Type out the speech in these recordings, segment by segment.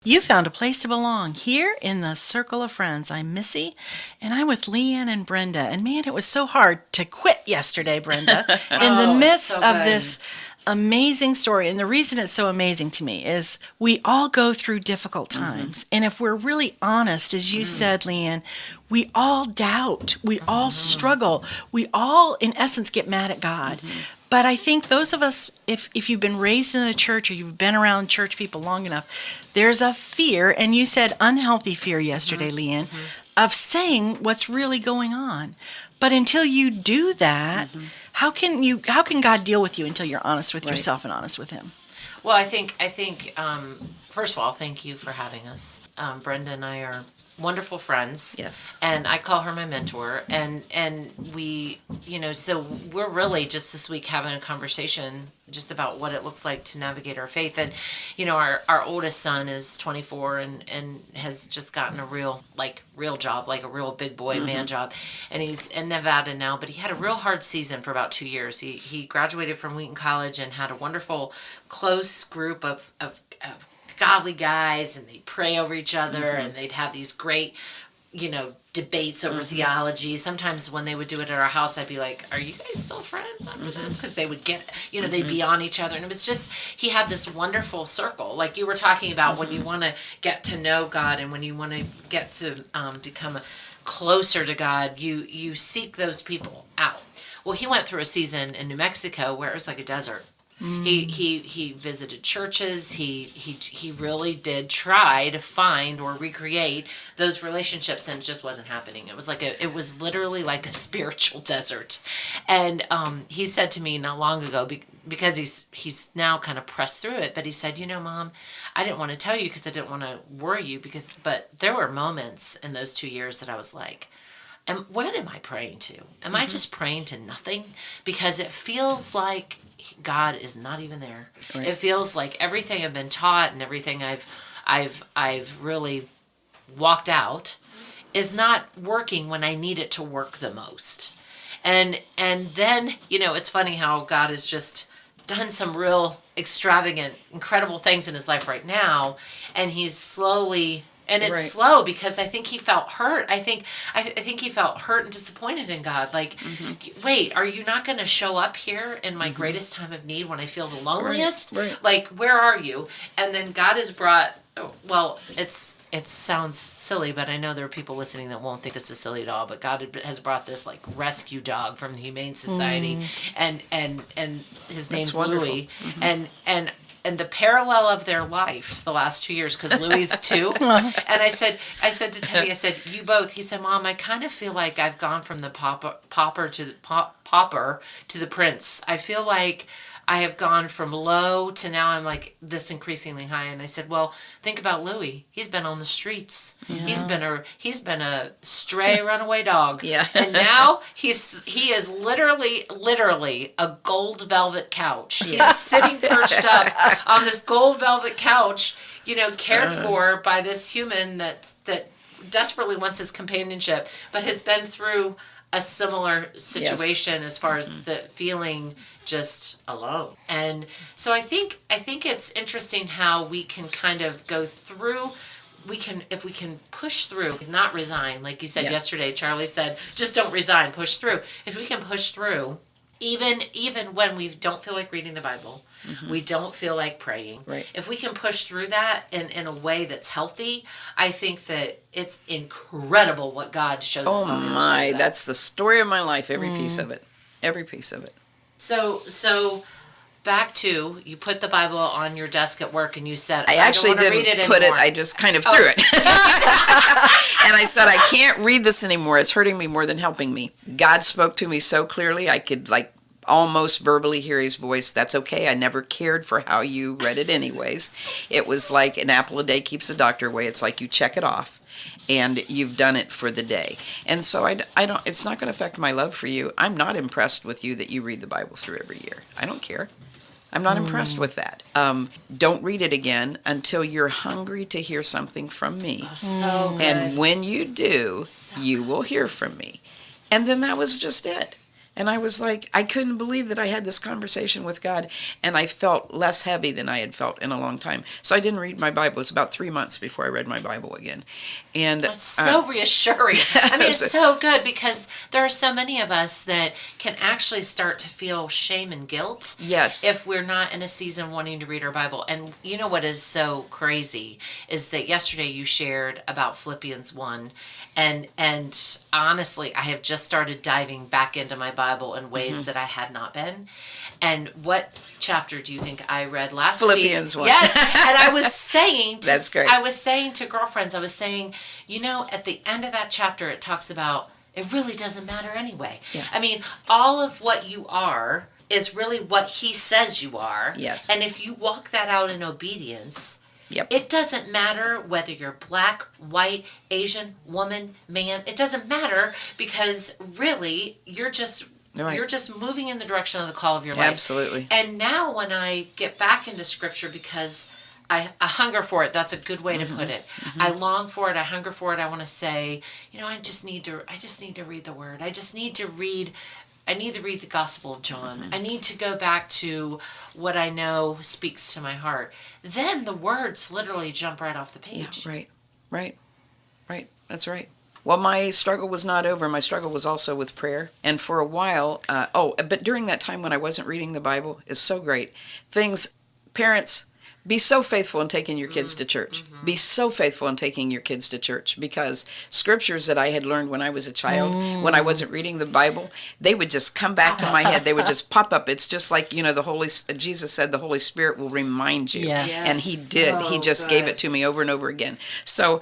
You found a place to belong here in the circle of friends. I'm Missy, and I'm with Leanne and Brenda. And man, it was so hard to quit yesterday, Brenda, in the midst so of good. this amazing story. And the reason it's so amazing to me is we all go through difficult times. And if we're really honest, as you said, Leanne, we all doubt, we all struggle, we all, in essence, get mad at God. But I think those of us, if you've been raised in the church or you've been around church people long enough, there's a fear, and you said unhealthy fear yesterday, Leanne, of saying what's really going on. But until you do that, how can God deal with you until you're honest with yourself and honest with Him? Well, I think, first of all, thank you for having us. Brenda and I are wonderful friends. Yes. And I call her my mentor. And we, so we're really just this week having a conversation just about what it looks like to navigate our faith. And, our oldest son is 24 and has just gotten a real job, like a real big boy man job. And he's in Nevada now, but he had a real hard season for about 2 years. He graduated from Wheaton College and had a wonderful, close group of godly guys, and they'd pray over each other, and they'd have these great, debates over theology. Sometimes when they would do it at our house, I'd be like, "Are you guys still friends after this?" Because they would get, they'd be on each other, and it was just, he had this wonderful circle, like you were talking about, when you want to get to know God and when you want to get to become closer to God, you seek those people out. Well, he went through a season in New Mexico where it was like a desert. He visited churches. He really did try to find or recreate those relationships, and it just wasn't happening. It was literally like a spiritual desert. And he said to me not long ago, because he's now kind of pressed through it, but he said, Mom, I didn't want to tell you because I didn't want to worry you, but there were moments in those 2 years that I was like, what am I praying to? Am I just praying to nothing? Because it feels like God is not even there. Right. It feels like everything I've been taught and everything I've really walked out is not working when I need it to work the most. And then, it's funny how God has just done some real extravagant, incredible things in his life right now, and he's slowly. And it's slow because I think he felt hurt. I think he felt hurt and disappointed in God. Like, wait, are you not going to show up here in my greatest time of need when I feel the loneliest? Right. Like, where are you? And then God has brought. Well, it sounds silly, but I know there are people listening that won't think this is silly at all. But God has brought this like rescue dog from the Humane Society, and his name's Louie, and the parallel of their life the last 2 years, because Louie's 2. And I said to Teddy, you both. He said, Mom, I kind of feel like I've gone from the pauper to the prince. I feel like I have gone from low to now I'm like this increasingly high. And I said, well, think about Louie. He's been on the streets. Yeah. He's been a stray runaway dog. Yeah. And now he is literally a gold velvet couch. He's sitting perched up on this gold velvet couch, cared for by this human that desperately wants his companionship, but has been through a similar situation as far as the feeling just alone. And so I think it's interesting how we can kind of go through, if we can push through, not resign, like you said yesterday. Charlie said, just don't resign, push through. If we can push through, even when we don't feel like reading the Bible, we don't feel like praying. Right. If we can push through that in a way that's healthy, I think that it's incredible what God shows us. Oh my, that's the story of my life, every piece of it. Every piece of it. So back to, you put the Bible on your desk at work and you said, I actually don't didn't read it put anymore. it, I just kind of threw it. And I said, I can't read this anymore. It's hurting me more than helping me. God spoke to me so clearly, I could almost verbally hear his voice. That's okay. I never cared for how you read it anyways. It was like an apple a day keeps the doctor away. It's like you check it off and you've done it for the day. And so I don't, it's not going to affect my love for you. I'm not impressed with you that you read the Bible through every year. I don't care. I'm not impressed with that. Don't read it again until you're hungry to hear something from me. Oh, so good. And when you do, you will hear from me. And then that was just it. And I was like, I couldn't believe that I had this conversation with God, and I felt less heavy than I had felt in a long time. So I didn't read my Bible. It was about 3 months before I read my Bible again. And That's so reassuring. I mean, it's so good because there are so many of us that can actually start to feel shame and guilt. Yes. If we're not in a season wanting to read our Bible. And you know what is so crazy is that yesterday you shared about Philippians 1. And honestly, I have just started diving back into my Bible in ways that I had not been. And what chapter do you think I read last week? Philippians 1. Yes. And I was saying, That's great. I was saying to girlfriends, I was saying, you know, at the end of that chapter, it talks about it really doesn't matter anyway. Yeah. I mean, all of what you are is really what he says you are. Yes. And if you walk that out in obedience, Yep. it doesn't matter whether you're black, white, Asian, woman, man. It doesn't matter because really you're just Right. you're just moving in the direction of the call of your life. Absolutely. And now when I get back into scripture because I hunger for it, that's a good way to put it. I long for it, I hunger for it. I want to say, you know, I just need to read the word. I need to read the Gospel of John. I need to go back to what I know speaks to my heart. Then the words literally jump right off the page. Yeah, right. That's right. Well, my struggle was not over. My struggle was also with prayer. And for a while, but during that time when I wasn't reading the Bible, it's so great. Parents, be so faithful in taking your kids to church. Be so faithful in taking your kids to church because scriptures that I had learned when I was a child, when I wasn't reading the Bible, they would just come back to my head. They would just pop up. It's just like, you know, Jesus said the Holy Spirit will remind you. Yes. And he did. He So just gave good. it to me over and over again. So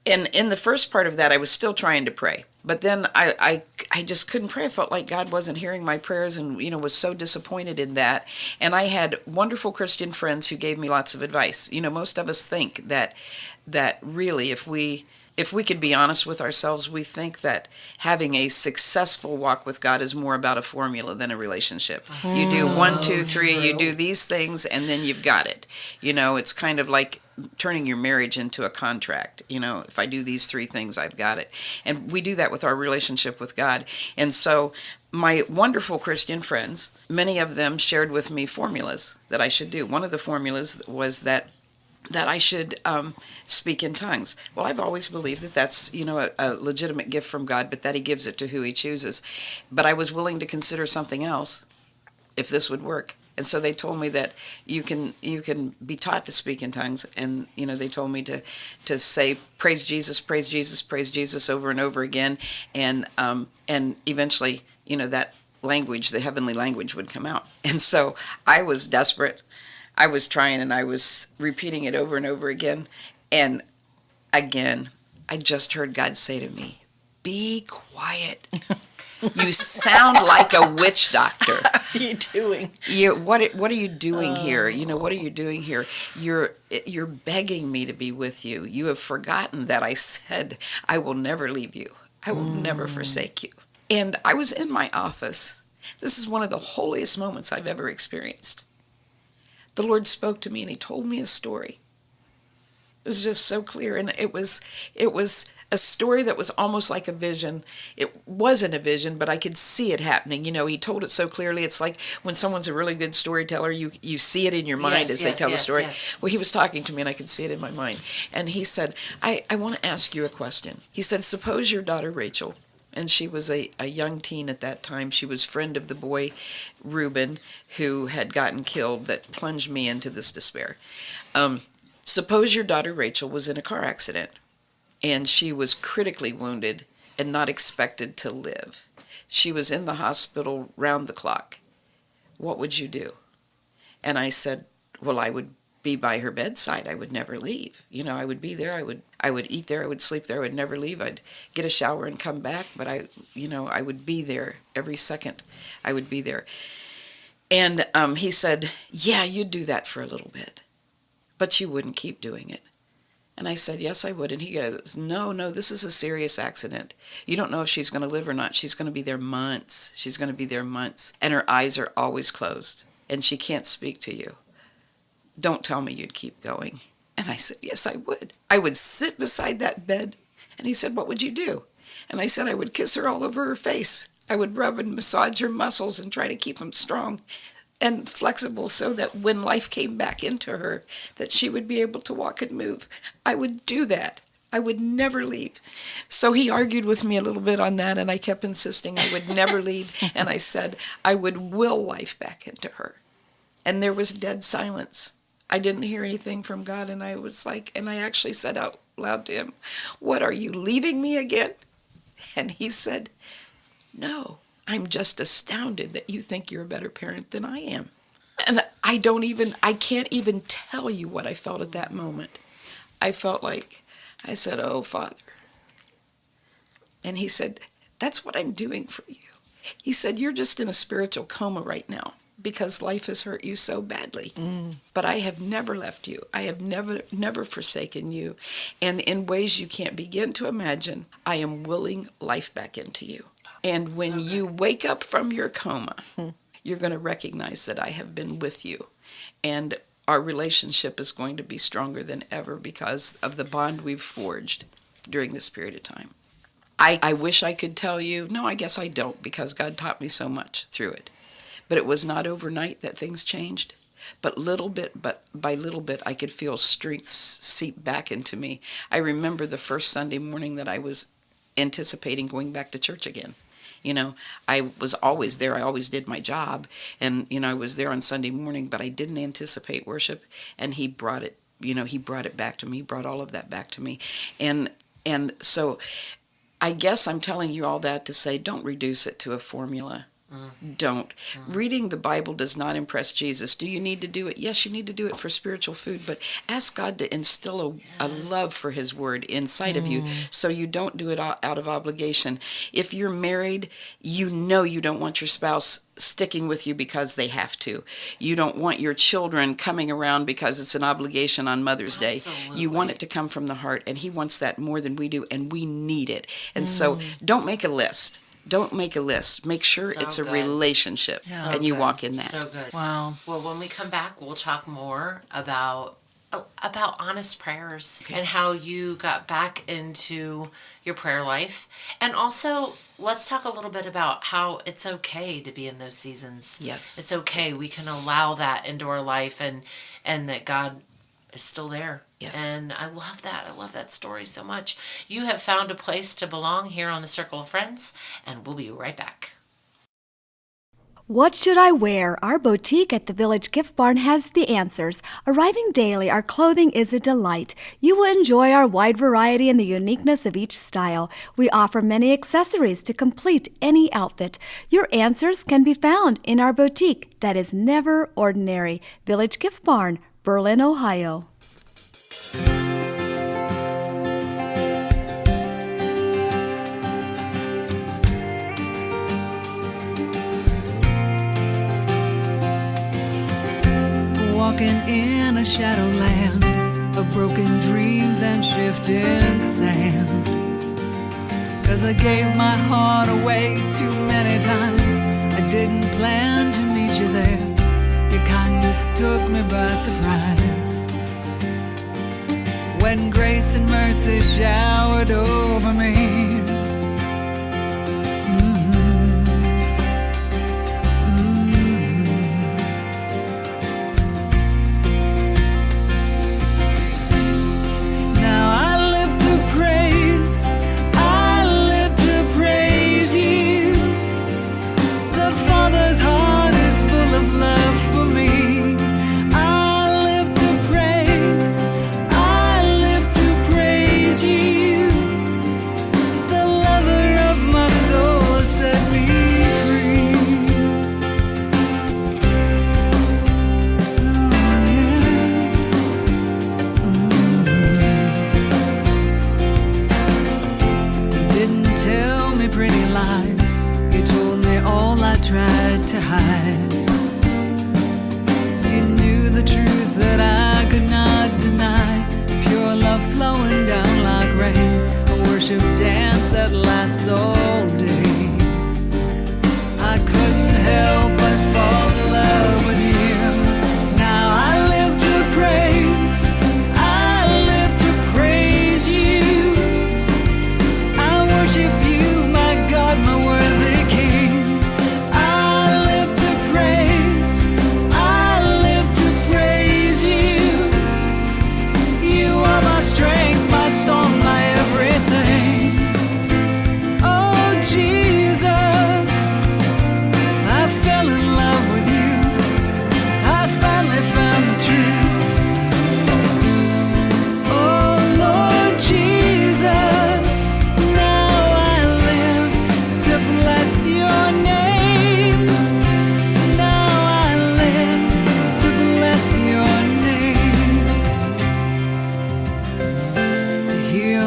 in the first part of that, I was still trying to pray. But then I just couldn't pray. I felt like God wasn't hearing my prayers and, you know, was so disappointed in that. And I had wonderful Christian friends who gave me lots of advice. You know, most of us think that really if we could be honest with ourselves, we think that having a successful walk with God is more about a formula than a relationship. You do 1, 2, 3, you do these things, and then you've got it. You know, it's kind of like turning your marriage into a contract. You know, if I do these 3 things, I've got it. And we do that with our relationship with God. And so my wonderful Christian friends, many of them shared with me formulas that I should do. One of the formulas was that I should speak in tongues. Well, I've always believed that that's, you know, a legitimate gift from God, but that he gives it to who he chooses. But I was willing to consider something else if this would work. And so they told me that you can be taught to speak in tongues, and you know they told me to say praise Jesus, praise Jesus, praise Jesus over and over again, and eventually, you know, that language, the heavenly language, would come out. And so I was desperate. I was trying, and I was repeating it over and over again, and again, I just heard God say to me, "Be quiet." You sound like a witch doctor. What are you doing? What are you doing here? You know, what are you doing here? You're begging me to be with you. You have forgotten that I said, I will never leave you. I will never forsake you. And I was in my office. This is one of the holiest moments I've ever experienced. The Lord spoke to me and he told me a story. It was just so clear, and it was a story that was almost like a vision. It wasn't a vision, but I could see it happening. You know, he told it so clearly. It's like when someone's a really good storyteller, you see it in your mind as they tell the story. Yes. Well, he was talking to me, and I could see it in my mind. And he said, I want to ask you a question. He said, suppose your daughter Rachel, and she was a young teen at that time. She was friend of the boy Reuben, who had gotten killed, that plunged me into this despair. Suppose your daughter Rachel was in a car accident, and she was critically wounded and not expected to live. She was in the hospital round the clock. What would you do? And I said, well, I would be by her bedside. I would never leave. You know, I would be there. I would eat there. I would sleep there. I would never leave. I'd get a shower and come back, but I would be there every second. I would be there. And he said, yeah, you'd do that for a little bit, but you wouldn't keep doing it. And I said, yes, I would. And he goes, no, this is a serious accident. You don't know if she's going to live or not. She's going to be there months. She's going to be there months. And her eyes are always closed. And she can't speak to you. Don't tell me you'd keep going. And I said, yes, I would. I would sit beside that bed. And he said, what would you do? And I said, I would kiss her all over her face. I would rub and massage her muscles and try to keep them strong and flexible so that when life came back into her, that she would be able to walk and move. I would do that. I would never leave. So he argued with me a little bit on that, and I kept insisting I would never leave. And I said I would will life back into her. And there was dead silence. I didn't hear anything from God, and I was like, and I actually said out loud to him, "What, are you leaving me again?" And he said, "No, I'm just astounded that you think you're a better parent than I am." And I can't even tell you what I felt at that moment. I felt like, I said, "Oh, Father." And he said, "That's what I'm doing for you." He said, "You're just in a spiritual coma right now because life has hurt you so badly. But I have never left you. I have never forsaken you. And in ways you can't begin to imagine, I am willing life back into you. And when you wake up from your coma, you're going to recognize that I have been with you. And our relationship is going to be stronger than ever because of the bond we've forged during this period of time." I wish I could tell you, no, I guess I don't, because God taught me so much through it. But it was not overnight that things changed. But by little bit, I could feel strength seep back into me. I remember the first Sunday morning that I was anticipating going back to church again. You know, I was always there. I always did my job. And, you know, I was there on Sunday morning, but I didn't anticipate worship. And he brought it, he brought it back to me. He brought all of that back to me. And so I guess I'm telling you all that to say, don't reduce it to a formula. Don't. Reading the Bible does not impress Jesus. Do you need to do it? Yes, you need to do it for spiritual food, but ask God to instill a love for his word inside of you so you don't do it out of obligation. If you're married, you know you don't want your spouse sticking with you because they have to. You don't want your children coming around because it's an obligation on Mother's Day. Absolutely. You want it to come from the heart, and he wants that more than we do, and we need it. And so don't make a list. Don't make a list. Make sure So it's a good. relationship, So and you good. walk in that. So good. Wow. Well, when we come back, we'll talk more about honest prayers and how you got back into your prayer life. And also, let's talk a little bit about how it's okay to be in those seasons. Yes. It's okay. We can allow that into our life and that God is still there. Yes. And I love that. I love that story so much. You have found a place to belong here on the Circle of Friends, and we'll be right back. What should I wear? Our boutique at the Village Gift Barn has the answers. Arriving daily, our clothing is a delight. You will enjoy our wide variety and the uniqueness of each style. We offer many accessories to complete any outfit. Your answers can be found in our boutique that is never ordinary. Village Gift Barn, Berlin, Ohio. Walking in a shadowland of broken dreams and shifting sand. 'Cause I gave my heart away too many times. I didn't plan to meet you there. Your kindness took me by surprise. When grace and mercy showered over me.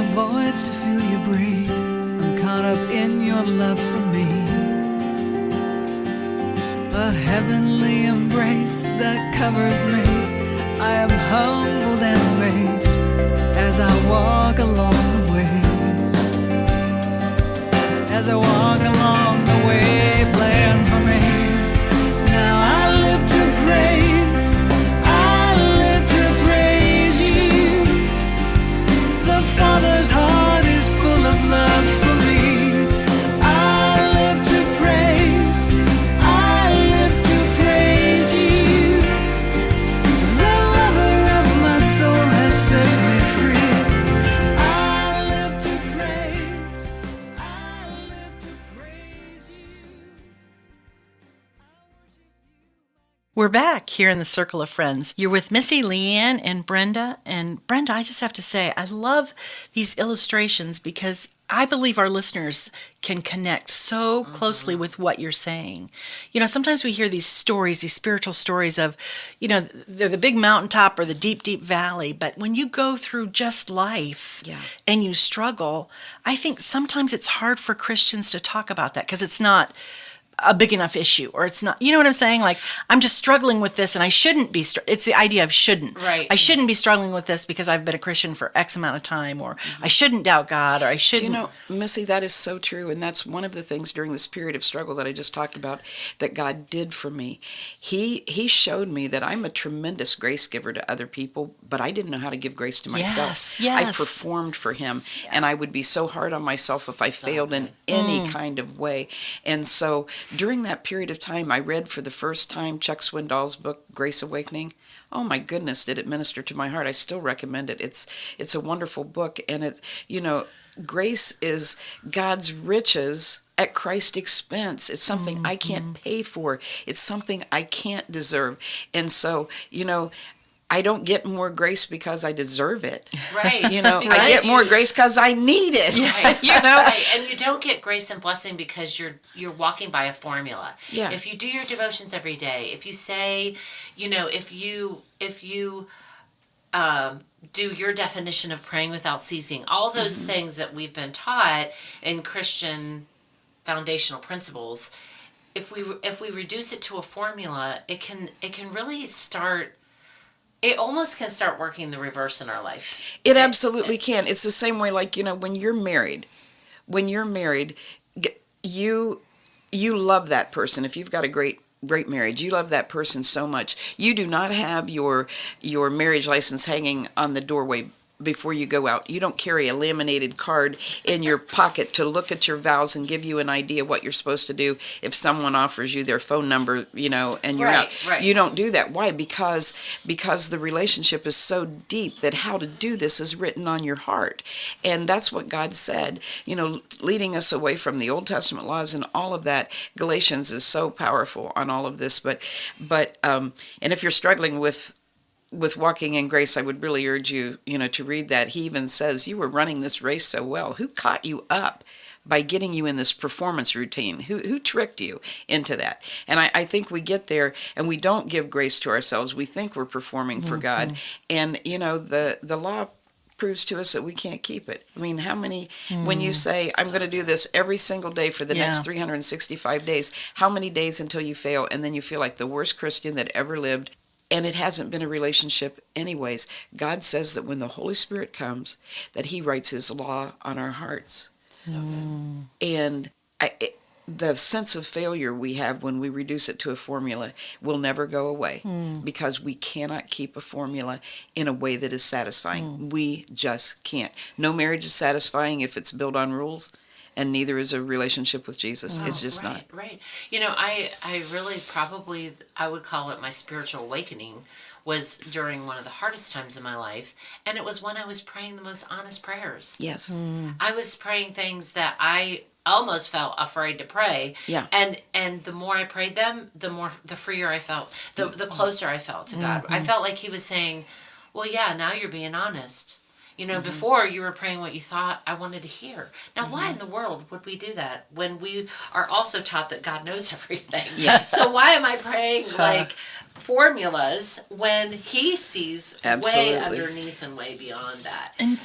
a voice to feel you breathe. I'm caught up in your love for me. A heavenly embrace that covers me. I am humbled and amazed as I walk along the way. As I walk along the way, plan for me. Now I live to praise, I live to praise you. The Father's heart is full of love for me. I live to praise, I live to praise you. The lover of my soul has set me free. I live to praise, I live to praise you. We're back here in the Circle of Friends. You're with Missy, Leanne, and Brenda. And Brenda, I just have to say, I love these illustrations because I believe our listeners can connect so closely with what you're saying. You know, sometimes we hear these stories, these spiritual stories of, you know, they're the big mountaintop or the deep, deep valley. But when you go through just life and you struggle, I think sometimes it's hard for Christians to talk about that because it's not a big enough issue, or it's not, you know what I'm saying? Like, I'm just struggling with this and I shouldn't be, it's the idea of shouldn't. Right. I shouldn't be struggling with this because I've been a Christian for X amount of time, or I shouldn't doubt God, or I Do shouldn't. you know, Missy, that is so true, and that's one of the things during this period of struggle that I just talked about that God did for me. He showed me that I'm a tremendous grace giver to other people, but I didn't know how to give grace to myself. Yes. I performed for Him, and I would be so hard on myself if I failed in any kind of way. And so during that period of time, I read for the first time Chuck Swindoll's book, Grace Awakening. Oh my goodness, did it minister to my heart. I still recommend it. It's a wonderful book, and it's, you know, grace is God's riches at Christ's expense. It's something I can't pay for. It's something I can't deserve. And so, you know, I don't get more grace because I deserve it. Right. You know, Because I get more grace because I need it. Right. You know? Right. And you don't get grace and blessing because you're walking by a formula. Yeah. If you do your devotions every day, if you say, you know, if you do your definition of praying without ceasing, all those things that we've been taught in Christian foundational principles, if we reduce it to a formula, it can really start. It almost can start working the reverse in our life. It absolutely can. It's the same way, like, you know, when you're married, you love that person. If you've got a great marriage, you love that person so much. You do not have your marriage license hanging on the doorway before you go out. You don't carry a laminated card in your pocket to look at your vows and give you an idea what you're supposed to do if someone offers you their phone number, you know, and you're out. Right. You don't do that. Why? Because the relationship is so deep that how to do this is written on your heart. And that's what God said, you know, leading us away from the Old Testament laws and all of that. Galatians is so powerful on all of this. But and if you're struggling with walking in grace, I would really urge you, you know, to read that. He even says, you were running this race so well. Who caught you up by getting you in this performance routine? Who tricked you into that? And I think we get there and we don't give grace to ourselves. We think we're performing for God. And, you know, the law proves to us that we can't keep it. I mean, how many, when you say, I'm going to do this every single day for the next 365 days, how many days until you fail and then you feel like the worst Christian that ever lived? And it hasn't been a relationship anyways. God says that when the Holy Spirit comes, that He writes His law on our hearts. So good. And the sense of failure we have when we reduce it to a formula will never go away because we cannot keep a formula in a way that is satisfying. We just can't. No marriage is satisfying if it's built on rules. And neither is a relationship with Jesus. It's just not. Right. You know, I really probably, I would call it my spiritual awakening was during one of the hardest times in my life. And it was when I was praying the most honest prayers. Yes. I was praying things that I almost felt afraid to pray. Yeah. And the more I prayed them, the freer I felt, the closer I felt to God. I felt like He was saying, well, yeah, now you're being honest. You know, before you were praying what you thought I wanted to hear. Now, why in the world would we do that when we are also taught that God knows everything? Yeah. So why am I praying like formulas when He sees Absolutely. way underneath and way beyond that? And-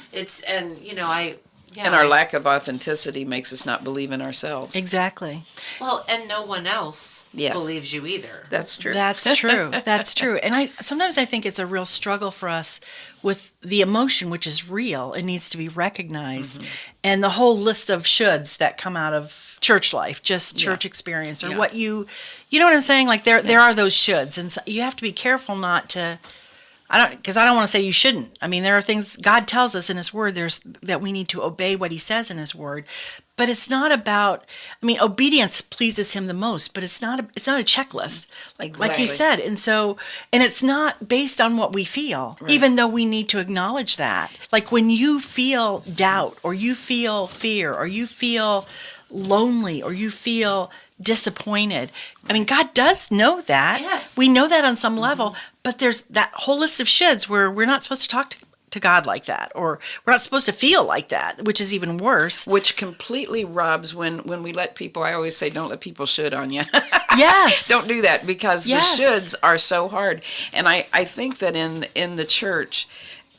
And our lack of authenticity makes us not believe in ourselves. Exactly. well, and no one else Yes. believes you either. That's true. That's true. That's true. And I think it's a real struggle for us with the emotion, which is real. It needs to be recognized. And the whole list of shoulds that come out of church life, just church experience, or what you know what I'm saying? Like there are those shoulds, and so you have to be careful not to. Because I don't want to say you shouldn't. I mean, there are things God tells us in His Word. That we need to obey what He says in His Word, but it's not about. I mean, obedience pleases Him the most, but it's not a checklist, like Exactly. you said. And it's not based on what we feel, even though we need to acknowledge that. Like when you feel doubt, or you feel fear, or you feel lonely, or you feel disappointed. I mean, God does know that. Yes. We know that on some level, but there's that whole list of shoulds where we're not supposed to talk to God like that, or we're not supposed to feel like that, which is even worse. Which completely robs when we let people, I always say, don't let people should on you. Yes. Don't do that, because Yes. the shoulds are so hard. And I think that in the church,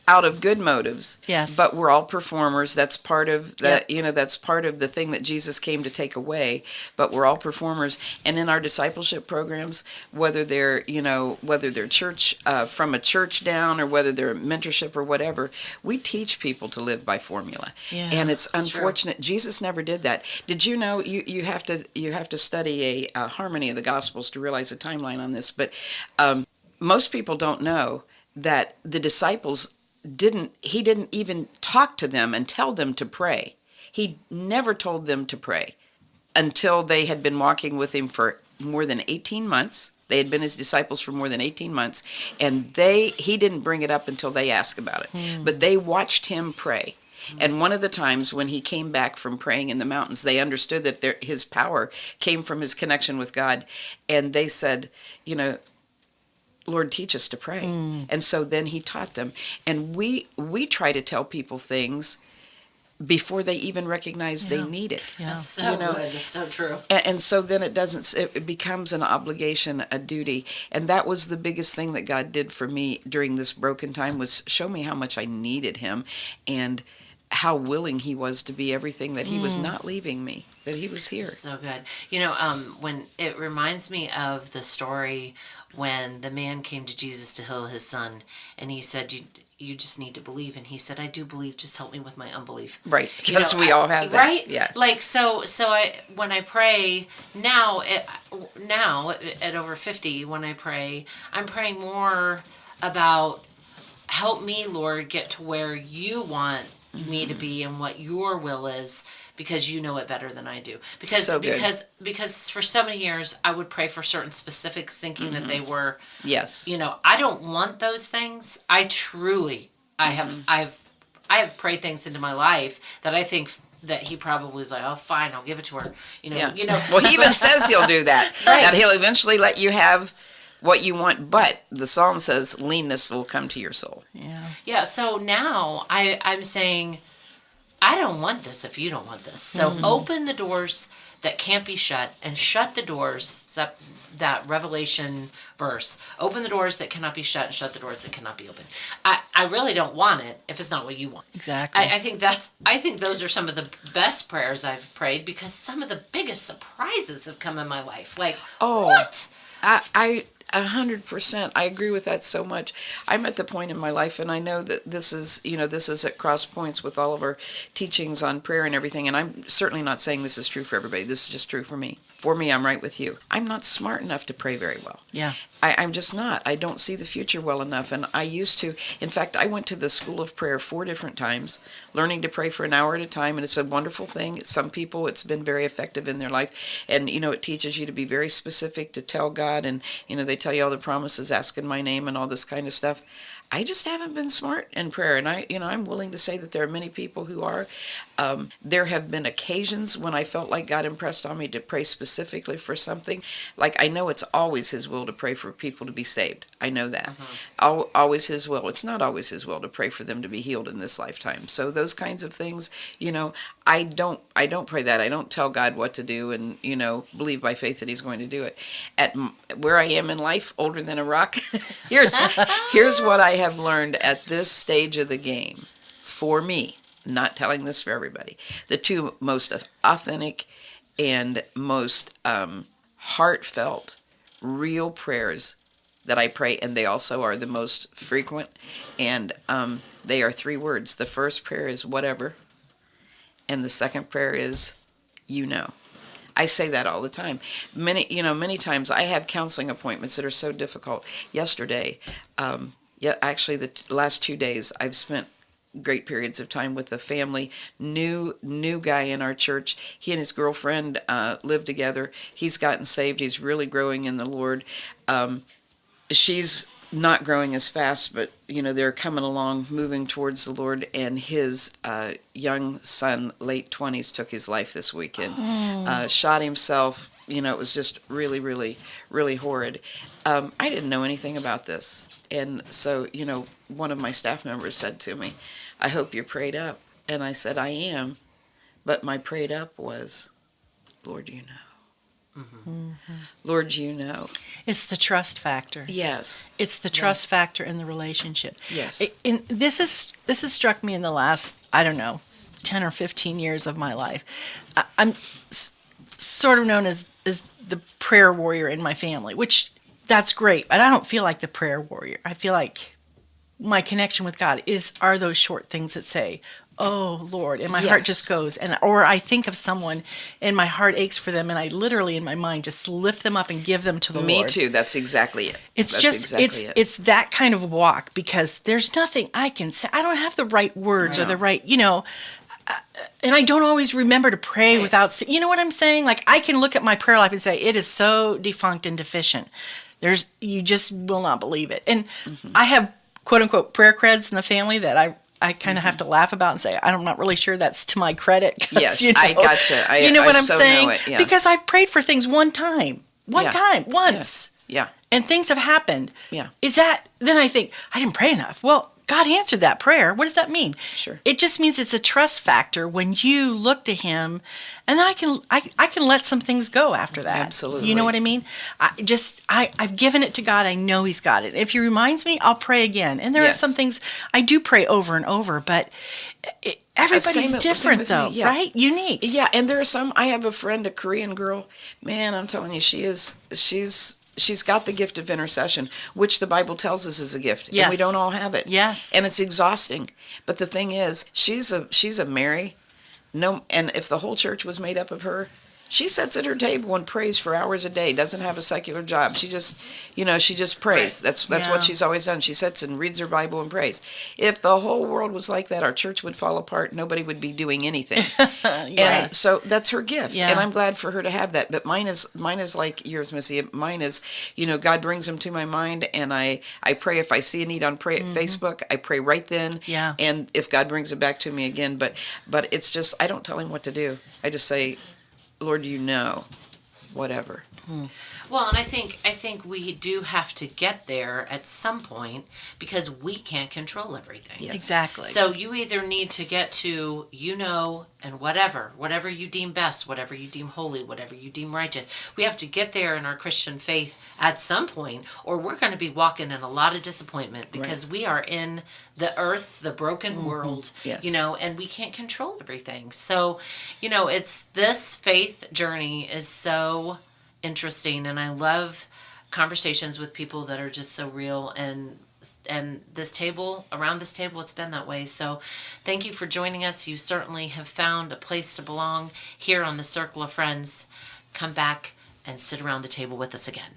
out of good motives. Yes. But we're all performers. That's part of that. That's part of the thing that Jesus came to take away. But we're all performers. And in our discipleship programs, whether they're church from a church down, or whether they're mentorship or whatever, we teach people to live by formula. Yeah, and it's that's true. unfortunate. Jesus never did that. Did you know you have to study a harmony of the Gospels to realize the timeline on this? But most people don't know that the disciples he didn't even talk to them and tell them to pray. He never told them to pray until they had been walking with him for more than 18 months. They had been his disciples for more than 18 months, and he didn't bring it up until they asked about it. But they watched him pray. And one of the times when he came back from praying in the mountains, they understood that his power came from his connection with God. And they said, Lord, teach us to pray. And so then he taught them. And we try to tell people things before they even recognize they need it. Yeah. That's so good. It's so true. And so then it becomes an obligation, a duty. And that was the biggest thing that God did for me during this broken time, was show me how much I needed him, and how willing he was to be everything, that he was not leaving me, that he was here. So good. When it reminds me of the story when the man came to Jesus to heal his son, and he said, you just need to believe. And he said, I do believe, just help me with my unbelief. Right, because we all have that. Right? Yeah. Like, so when I pray now at over 50, when I pray, I'm praying more about, help me, Lord, get to where you want me to be and what your will is, because you know it better than I do. Because So good. because for so many years I would pray for certain specifics, thinking that they were, Yes. I don't want those things. I have prayed things into my life that I think that he probably was like, oh, fine, I'll give it to her. Yeah. Well, he even says he'll do that. Right. That he'll eventually let you have what you want, but the psalm says leanness will come to your soul. Yeah. Yeah, so now I'm saying, I don't want this if you don't want this. So open the doors that can't be shut, and shut the doors, that Revelation verse. Open the doors that cannot be shut, and shut the doors that cannot be opened. I really don't want it if it's not what you want. Exactly. I think those are some of the best prayers I've prayed, because some of the biggest surprises have come in my life. Like, what? I 100%. I agree with that so much. I'm at the point in my life, and I know that this is at cross points with all of our teachings on prayer and everything, and I'm certainly not saying this is true for everybody. This is just true for me. For me, I'm right with you. I'm not smart enough to pray very well. Yeah. I'm just not. I don't see the future well enough. And I used to. In fact, I went to the School of Prayer 4 different times, learning to pray for an hour at a time. And it's a wonderful thing. Some people, it's been very effective in their life. And, it teaches you to be very specific, to tell God. And, they tell you all the promises, ask in my name and all this kind of stuff. I just haven't been smart in prayer, and I'm willing to say that there are many people who are. There have been occasions when I felt like God impressed on me to pray specifically for something. Like, I know it's always His will to pray for people to be saved. I know that. Always His will. It's not always His will to pray for them to be healed in this lifetime. So those kinds of things, I don't pray that. I don't tell God what to do, and believe by faith that He's going to do it. At where I am in life, older than a rock, here's what I have learned at this stage of the game. For me, not telling this for everybody, the two most authentic and most heartfelt, real prayers that I pray, and they also are the most frequent, and they are 3 words. The first prayer is whatever, and the second prayer is I say that all the time. Many times I have counseling appointments that are so difficult. Yesterday, actually the last 2 days, I've spent great periods of time with a family, new guy in our church. He and his girlfriend live together. He's gotten saved. He's really growing in the Lord. She's not growing as fast, but they're coming along, moving towards the Lord. And his young son, late 20s, took his life this weekend. Shot himself. It was just really, really, really horrid. I didn't know anything about this, and so one of my staff members said to me, "I hope you're prayed up." And I said, "I am," but my prayed up was, "Lord, you know." Lord, you know. It's the trust factor. Yes. It's the trust factor in the relationship. Yes. This has struck me in the last, 10 or 15 years of my life. I'm sort of known as the prayer warrior in my family, which that's great, but I don't feel like the prayer warrior. I feel like my connection with God are those short things that say, "Oh Lord," and my heart just goes, or I think of someone and my heart aches for them, and I literally in my mind just lift them up and give them to the Lord. Me too. That's exactly it. It's that kind of walk, because there's nothing I can say. I don't have the right words or the right, and I don't always remember to pray without, you know what I'm saying? Like, I can look at my prayer life and say, it is so defunct and deficient. You just will not believe it. And I have quote unquote prayer creds in the family that I kind of have to laugh about and say, I'm not really sure that's to my credit. Yes, I gotcha. You know what I'm so saying? know it, yeah. Because I've prayed for things once. Yeah. And things have happened. Yeah. Then I think, I didn't pray enough. Well, God answered that prayer. What does that mean? Sure. It just means it's a trust factor when you look to Him, and I can let some things go after that. Absolutely. You know what I mean? I've given it to God. I know He's got it. If He reminds me, I'll pray again. And there are some things I do pray over and over, but everybody's different though, right? Unique. Yeah, and there are some. I have a friend, a Korean girl. Man, I'm telling you, she's got the gift of intercession, which the Bible tells us is a gift, and we don't all have it. Yes. And it's exhausting. But the thing is, she's a Mary. No, and if the whole church was made up of her, she sits at her table and prays for hours a day. Doesn't have a secular job. She just, she just prays. That's what she's always done. She sits and reads her Bible and prays. If the whole world was like that, our church would fall apart. Nobody would be doing anything. And so that's her gift, and I'm glad for her to have that. But mine is like yours, Missy. Mine is, God brings them to my mind, and I pray if I see a need on Facebook. I pray right then. Yeah. And if God brings it back to me again, but it's just, I don't tell Him what to do. I just say, Lord, whatever. Well, and I think we do have to get there at some point, because we can't control everything. Yes. Exactly. So you either need to get to, and whatever you deem best, whatever you deem holy, whatever you deem righteous. We have to get there in our Christian faith at some point, or we're going to be walking in a lot of disappointment, because we are in the earth, the broken world, Yes. and we can't control everything. So, it's this faith journey is so interesting, and I love conversations with people that are just so real, and around this table, it's been that way. So thank you for joining us. You certainly have found a place to belong here on the Circle of Friends. Come back and sit around the table with us again.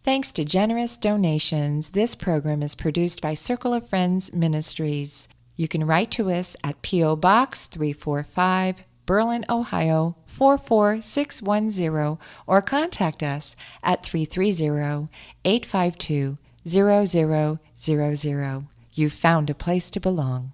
Thanks to generous donations, this program is produced by Circle of Friends Ministries. You can write to us at P.O. Box 345, Berlin, Ohio 44610, or contact us at 330-852-9700. 0000. You've found a place to belong.